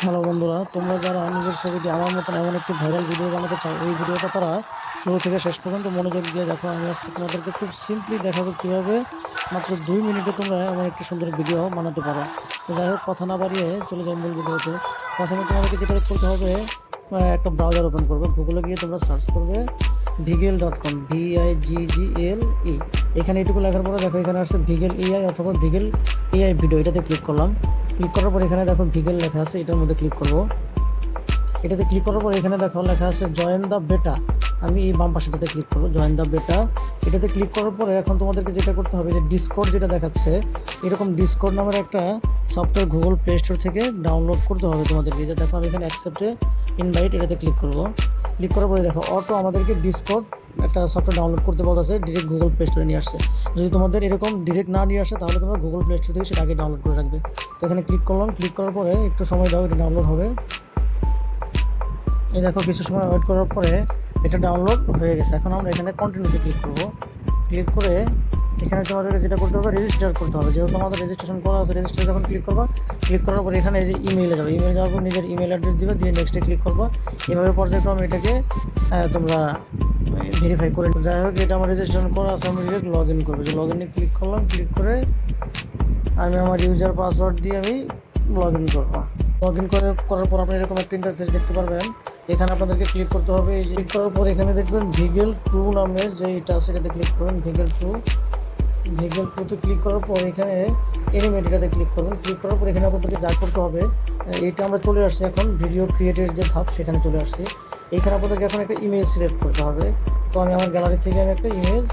Hello বন্ধুরা, তোমরা যারা নিজের ছবি দিয়ে আমার মতন এমন একটি ভাইরাল ভিডিও বানাতে চাও, এই ভিডিওটা তারা শুরু থেকে শেষ পর্যন্ত মনোযোগ দিয়ে দেখো। আমি আজকে তোমাদেরকে খুব সিম্পলি দেখাবো কীভাবে মাত্র 2 মিনিটে তোমরা এমন একটি সুন্দর ভিডিও বানাতে পারো। তো যাই হোক, কথা না বাড়িয়ে চলে যাই মূল ভিডিওতে। প্রথমে তোমাদেরকে যেটা করতে হবে, একটা ব্রাউজার ওপেন করবে। গুগলে গিয়ে তোমরা সার্চ করবে vigel.com, VIGGLE। এখানে এটুকু লেখার পরে দেখো এখানে আসছে ভিগেল এআই অথবা ভিগেল এআই ভিডিও। এটাতে ক্লিক করলাম। ক্লিক করার পর এখানে দেখো ভিগেল লেখা আছে, এটার মধ্যে ক্লিক করব। এটাতে ক্লিক করার পর এখানে দেখো লেখা আছে জয়েন দ্য বেটা। আমি এই বাম পাশেটাতে ক্লিক করবো, জয়েন দ্য বেটা। এটাতে ক্লিক করার পরে এখন তোমাদেরকে যেটা করতে হবে, যে ডিসকর্ড যেটা দেখাচ্ছে, এরকম ডিসকর্ড নামের একটা সফটওয়্যার গুগল প্লে স্টোর থেকে ডাউনলোড করতে হবে তোমাদেরকে। যে দেখো আমি এখানে অ্যাকসেপ্টে ইনভাইট, এটাতে ক্লিক করবো। ক্লিক করার পরে দেখো অটো আমাদেরকে ডিসকর্ড একটা সফটওয়্যার ডাউনলোড করতে বলতেছে, ডিরেক্ট গুগল প্লে স্টোরে নিয়ে আসছে। যদি তোমাদের এরকম ডিরেক্ট না নিয়ে আসে তাহলে তোমরা গুগল প্লে স্টোর থেকে সেটা আগে ডাউনলোড করে রাখবে। তো এখানে ক্লিক করলাম। ক্লিক করার পরে একটু সময় দাও, এটা ডাউনলোড হবে। এই দেখো কিছু সময় ওয়েট করার পরে এটা ডাউনলোড হয়ে গেছে। এখন আমরা এখানে কন্টিনিউতে ক্লিক করব। ক্লিক করে এখানে তোমাদেরকে যেটা করতে হবে, রেজিস্টার করতে হবে। যেহেতু আমাদের রেজিস্ট্রেশন করা আছে, রেজিস্টার যখন ক্লিক করবা, ক্লিক করার পর এখানে এই যে ইমেইলে যাবে। ইমেইলে যাওয়ার পর নিজের ইমেল অ্যাড্রেস দিবে, দিয়ে নেক্সটে ক্লিক করবা। এভাবে পর্যায়ক্রমে এটাকে তোমরা ভেরিফাই করে। যাই হোক, এটা আমার রেজিস্ট্রেশন করা আছে, আমি ডিরেক্ট লগ ইন করবো। যে লগ ইনে ক্লিক করলাম। ক্লিক করে আমি আমার ইউজার পাসওয়ার্ড দিয়ে আমি লগ ইন করবো। লগ ইন করার পর আপনি এরকম একটা ইন্টারফেস দেখতে পারবেন। এখানে আপনাদেরকে ক্লিক করতে হবে। এই যে ক্লিক করার পর এখানে দেখবেন ভিগেল 2 নামের যে এটা আছে, এটাতে ক্লিক করবেন। ভিগেল 2তে ক্লিক করার পর এখানে এনিমেট, এটাতে ক্লিক করবেন। ক্লিক করার পর এখানে আপনাদেরকে যা করতে হবে, এইটা আমরা চলে আসছি এখন ভিডিও ক্রিয়েটের যে ধাপ, সেখানে চলে আসছি। এইখানে আপনাদেরকে এখন একটা ইমেজ সিলেক্ট করতে হবে। তো আমি আমার গ্যালারি থেকে একটা ইমেজ,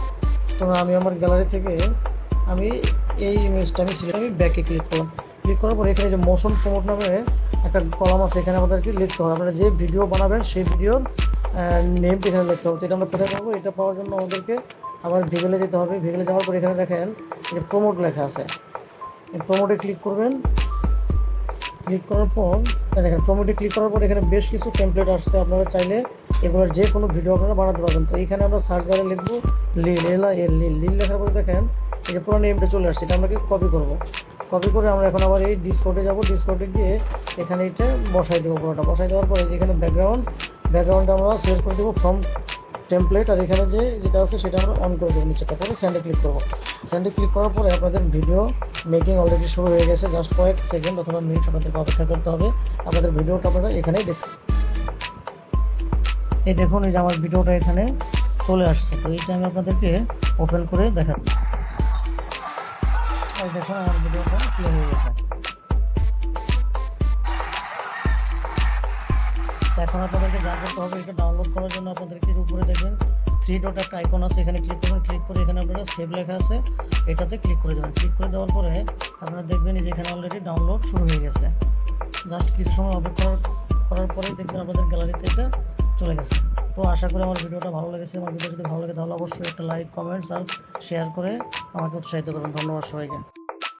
আমি আমার গ্যালারি থেকে আমি এই ইমেজটা আমি ব্যাকে ক্লিক করলাম। ক্লিক করার পর এখানে যে মোশন প্রমোট নামে একটা কলাম আছে, এখানে আমাদেরকে লিখতে হবে আপনারা যে ভিডিও বানাবেন সেই ভিডিওর নেমটা এখানে লিখতে হবে। তো এটা আমরা কোথায় পাবো? এটা পাওয়ার জন্য আমাদেরকে আবার ভিগেলে যেতে হবে। ভিগেলে যাওয়ার পর এখানে দেখেন যে প্রমোট লেখা আছে, এই প্রমোটে ক্লিক করবেন। ক্লিক করার পর দেখেন প্রমোটে ক্লিক করার পর এখানে বেশ কিছু টেমপ্লেট আসছে। আপনারা চাইলে এগুলোর যে কোনো ভিডিও আপনারা বানাতে পারবেন। তো এইখানে আমরা সার্চ বারে লিখবো লিল লেখার পরে দেখেন এই যে পুরো নেমটা চলে আসছে। এটা আমাকে কপি করব। কপি করে আমরা এখন আবার এই ডিসকর্ডে যাব। ডিসকর্ডে গিয়ে এখানে এটা বসাই দেবো। পুরোটা বসাই দেওয়ার পরে যেখানে ব্যাকগ্রাউন্ডটা আমরা সিলেক্ট করে দেবো ফ্রম টেমপ্লেট। আর এখানে যেটা আছে সেটা আমরা অন করে দেবো। নিচেটা পরে সেন্ডে ক্লিক করবো। সেন্ডে ক্লিক করার পরে আপনাদের ভিডিও মেকিং অলরেডি শুরু হয়ে গেছে। জাস্ট কয়েক সেকেন্ড অথবা মিনিট আপনাদেরকে অপেক্ষা করতে হবে। আপনাদের ভিডিওটা আপনারা এখানেই দেখুন। এই দেখুন, এই যে আমার ভিডিওটা এখানে চলে আসছে। তো এইটা আমি আপনাদেরকে ওপেন করে দেখাবো। এই দেখুন আমার ভিডিওটা ক্লিয়ার হয়ে গেছে। এখন আপনাদেরকে যা করতে হবে, এটা ডাউনলোড করার জন্য আপনাদেরকে উপরে দেখবেন 3 ডট একটা আইকন আছে, এখানে ক্লিক করবেন। ক্লিক করে এখানে আপনারা সেভ লেখা আছে, এটাতে ক্লিক করে দেবেন। ক্লিক করে দেওয়ার পরে আপনারা দেখবেন যে এখানে অলরেডি ডাউনলোড শুরু হয়ে গেছে। জাস্ট কিছু সময় অপেক্ষা করার পরেই দেখবেন আপনাদের গ্যালারিতে এটা চলে গেছে। তো আশা করি আমার ভিডিওটা ভালো লেগেছে। আমার ভিডিও যদি ভালো লাগে তাহলে অবশ্যই একটা লাইক, কমেন্টস আর শেয়ার করে আমাকে উৎসাহিত করবেন। ধন্যবাদ সবাইকে।